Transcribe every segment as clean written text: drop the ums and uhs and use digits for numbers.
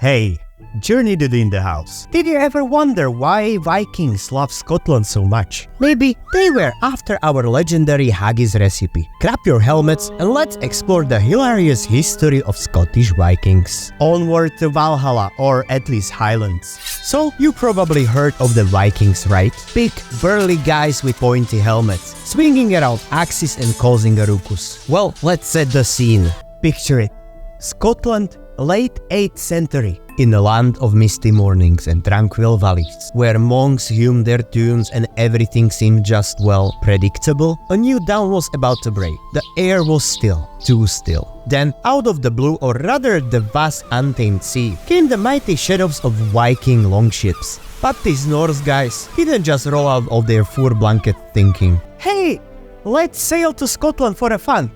Hey, JourneyDude in the house. Did you ever wonder why Vikings love Scotland so much? Maybe they were after our legendary haggis recipe. Grab your helmets and let's explore the hilarious history of Scottish Vikings. Onward to Valhalla, or at least Highlands. So, you probably heard of the Vikings, right? Big, burly guys with pointy helmets, swinging around axes and causing a ruckus. Well, let's set the scene. Picture it. Scotland, late 8th century. In the land of misty mornings and tranquil valleys, where monks hummed their tunes and everything seemed just, well, predictable, a new dawn was about to break. The air was still, too still. Then, out of the blue, or rather the vast untamed sea, came the mighty shadows of Viking longships. But these Norse guys didn't just roll out of their fur blanket thinking, "Hey, let's sail to Scotland for a fun."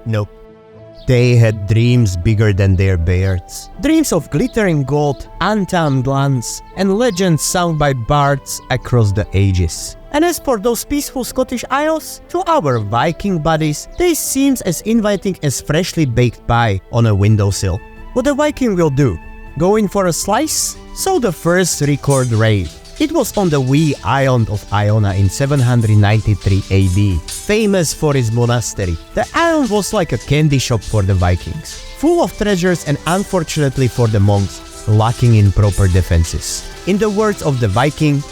Nope. They had dreams bigger than their beards. Dreams of glittering gold, untamed lands, and legends sung by bards across the ages. And as for those peaceful Scottish isles, to our Viking buddies, they seem as inviting as freshly baked pie on a windowsill. What a Viking will do? Go in for a slice? So the first record raid. It was on the wee island of Iona in 793 AD, famous for its monastery. The island was like a candy shop for the Vikings, full of treasures and unfortunately for the monks, lacking in proper defenses. In the words of the Viking,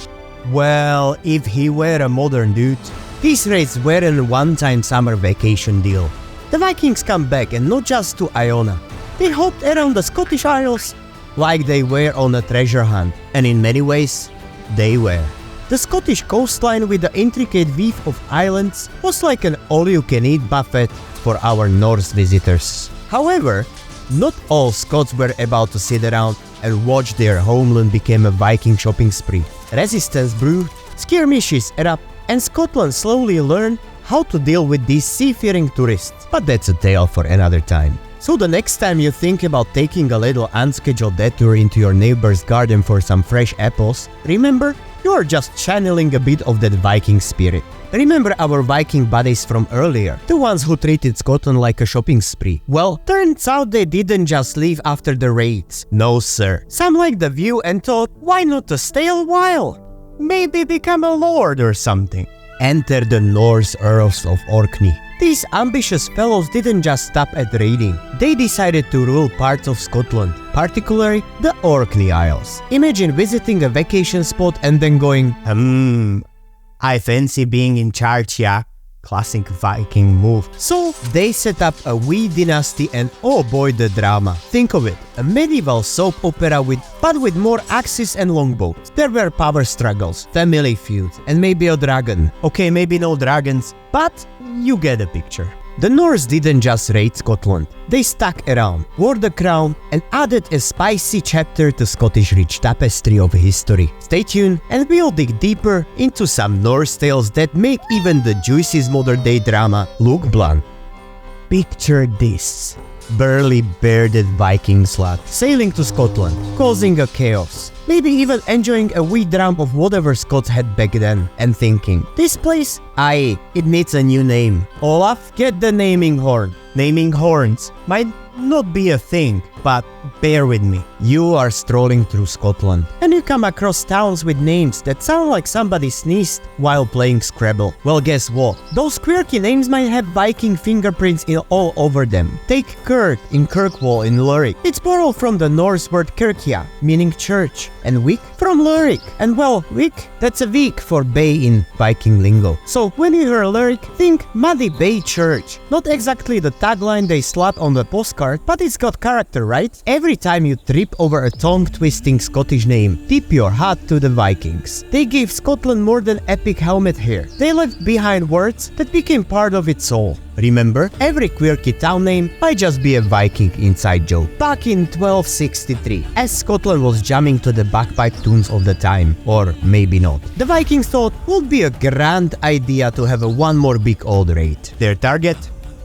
well, if he were a modern dude, these raids weren't a one-time summer vacation deal. The Vikings come back, and not just to Iona. They hopped around the Scottish Isles like they were on a treasure hunt, and in many ways, they were. The Scottish coastline with the intricate weave of islands was like an all-you-can-eat buffet for our Norse visitors. However, not all Scots were about to sit around and watch their homeland become a Viking shopping spree. Resistance brewed, skirmishes erupt, and Scotland slowly learned how to deal with these seafaring tourists. But that's a tale for another time. So the next time you think about taking a little unscheduled detour into your neighbor's garden for some fresh apples, remember, you are just channeling a bit of that Viking spirit. Remember our Viking buddies from earlier, the ones who treated Scotland like a shopping spree? Well, turns out they didn't just leave after the raids. No sir. Some liked the view and thought, why not to stay a while? Maybe become a lord or something. Enter the Norse Earls of Orkney. These ambitious fellows didn't just stop at raiding. They decided to rule parts of Scotland, particularly the Orkney Isles. Imagine visiting a vacation spot and then going, I fancy being in charge, yeah. Classic Viking move. So they set up a wee dynasty, and oh boy, the drama. Think of it, a medieval soap opera with more axes and longbows. There were power struggles, family feuds, and maybe a dragon. Okay, maybe no dragons, but you get the picture. The Norse didn't just raid Scotland. They stuck around, wore the crown, and added a spicy chapter to Scottish rich tapestry of history. Stay tuned, and we'll dig deeper into some Norse tales that make even the juiciest modern-day drama look blunt. Picture this. Burly, bearded Viking slut sailing to Scotland, causing a chaos. Maybe even enjoying a wee dram of whatever Scots had back then, and thinking, this place, aye, it needs a new name. Olaf, get the naming horn. Naming horns might not be a thing, but bear with me. You are strolling through Scotland, and you come across towns with names that sound like somebody sneezed while playing Scrabble. Well, guess what? Those quirky names might have Viking fingerprints all over them. Take Kirk in Kirkwall in Lurik. It's borrowed from the Norse word kirkja, meaning church, and Wick from Lurik. And well, Wick, that's a Vik for bay in Viking lingo. So when you hear Lurik, think Muddy Bay Church. Not exactly the tagline they slap on the postcard, but it's got character, right? Every time you trip over a tongue-twisting Scottish name, tip your hat to the Vikings. They gave Scotland more than epic helmet hair. They left behind words that became part of its soul. Remember, every quirky town name might just be a Viking inside joke. Back in 1263, as Scotland was jamming to the bagpipe tunes of the time, or maybe not, the Vikings thought would be a grand idea to have one more big old raid. Their target?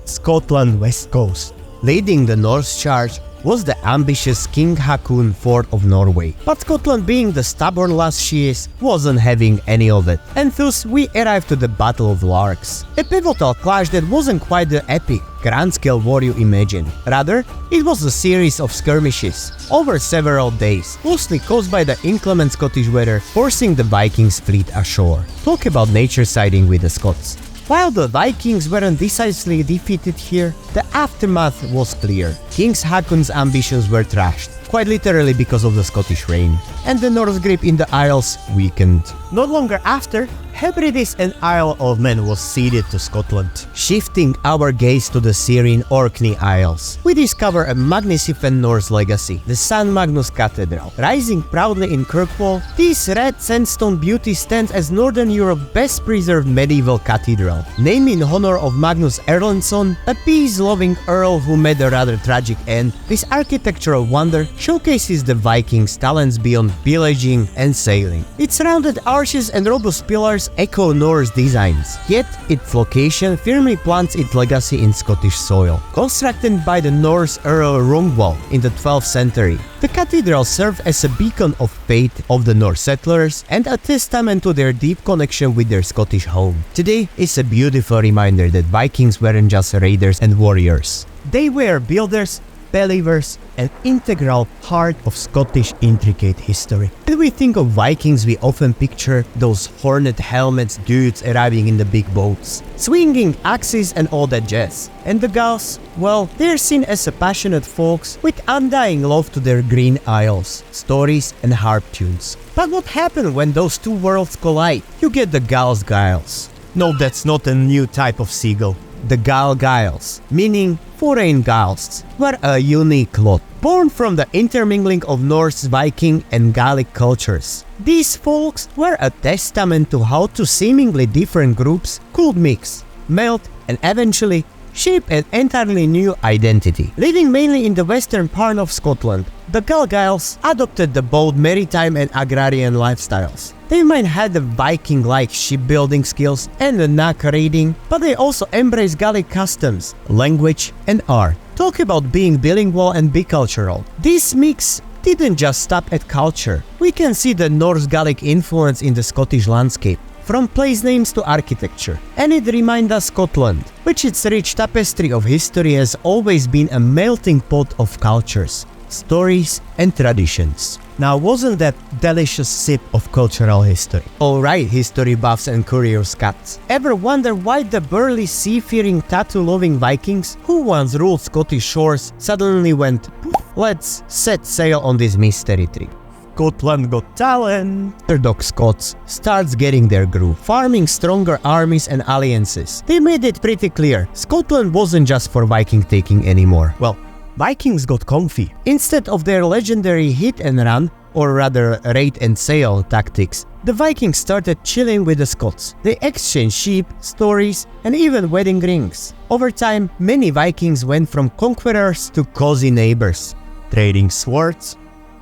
Scotland West Coast. Leading the Norse charge was the ambitious King Haakon IV of Norway. But Scotland, being the stubborn lass she is, wasn't having any of it, and thus we arrived to the Battle of Lars. A pivotal clash that wasn't quite the epic, grand-scale war you imagine. Rather, it was a series of skirmishes over several days, mostly caused by the inclement Scottish weather, forcing the Vikings fleet ashore. Talk about nature siding with the Scots. While the Vikings weren't decisively defeated here, the aftermath was clear. King Haakon's ambitions were trashed, quite literally because of the Scottish rain, and the Norse grip in the Isles weakened. Not longer after, Hebrides and Isle of Man was ceded to Scotland. Shifting our gaze to the serene Orkney Isles, we discover a magnificent Norse legacy, the St. Magnus Cathedral. Rising proudly in Kirkwall, this red sandstone beauty stands as Northern Europe's best preserved medieval cathedral. Named in honor of Magnus Erlendsson, a peace-loving earl who met a rather tragic end, this architectural wonder showcases the Vikings' talents beyond pillaging and sailing. Its rounded arches and robust pillars echo Norse designs, yet its location firmly plants its legacy in Scottish soil. Constructed by the Norse Earl Rungwald in the 12th century, the cathedral served as a beacon of faith of the Norse settlers and a testament to their deep connection with their Scottish home. Today is a beautiful reminder that Vikings weren't just raiders and warriors. They were builders, believers, an integral part of Scottish intricate history. When we think of Vikings, we often picture those hornet helmets dudes arriving in the big boats, swinging axes and all that jazz. And the Gauls, well, they're seen as a passionate folks with undying love to their green isles, stories and harp tunes. But what happened when those two worlds collide? You get the Gauls Giles. No, that's not a new type of seagull. The Gal Giles, meaning foreign Gauls, were a unique lot, born from the intermingling of Norse, Viking and Gallic cultures. These folks were a testament to how two seemingly different groups could mix, melt and eventually shape an entirely new identity. Living mainly in the western part of Scotland, the Gal Giles adopted the both maritime and agrarian lifestyles. They might have the Viking-like shipbuilding skills and the knack raiding, but they also embrace Gallic customs, language and art. Talk about being bilingual and bicultural. This mix didn't just stop at culture. We can see the Norse-Gallic influence in the Scottish landscape, from place names to architecture. And it reminds us Scotland, which its rich tapestry of history has always been a melting pot of cultures, stories and traditions. Now, wasn't that delicious sip of cultural history? Alright, history buffs and curious cats. Ever wonder why the burly sea-fearing tattoo-loving Vikings, who once ruled Scottish shores, suddenly went, let's set sail on this mystery trip? Scotland got talent. Underdog Scots starts getting their groove, farming stronger armies and alliances. They made it pretty clear, Scotland wasn't just for Viking taking anymore. Well, Vikings got comfy. Instead of their legendary hit and run, or rather raid and sail tactics, the Vikings started chilling with the Scots. They exchanged sheep, stories, and even wedding rings. Over time, many Vikings went from conquerors to cozy neighbors, trading swords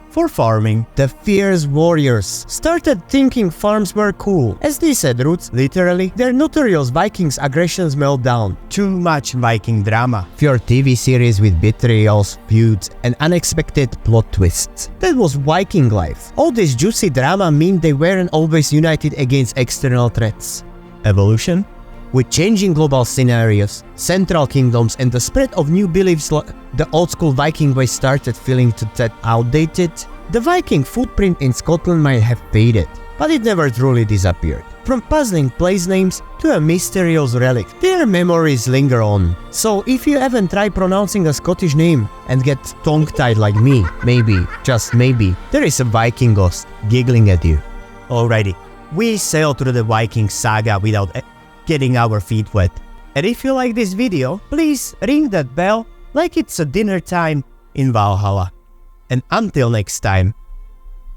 for farming. The fierce warriors started thinking farms were cool. As they said roots, literally, their notorious Vikings aggressions melt down. Too much Viking drama. Pure TV series with betrayals, feuds, and unexpected plot twists. That was Viking life. All this juicy drama meant they weren't always united against external threats. Evolution? With changing global scenarios, central kingdoms, and the spread of new beliefs, the old-school Viking way started feeling that outdated. The Viking footprint in Scotland might have faded, but it never truly disappeared. From puzzling place names to a mysterious relic, their memories linger on. So if you haven't tried pronouncing a Scottish name and get tongue-tied like me, maybe, just maybe, there is a Viking ghost giggling at you. Alrighty, we sailed through the Viking saga without getting our feet wet. And if you like this video, please ring that bell like it's a dinner time in Valhalla. And until next time,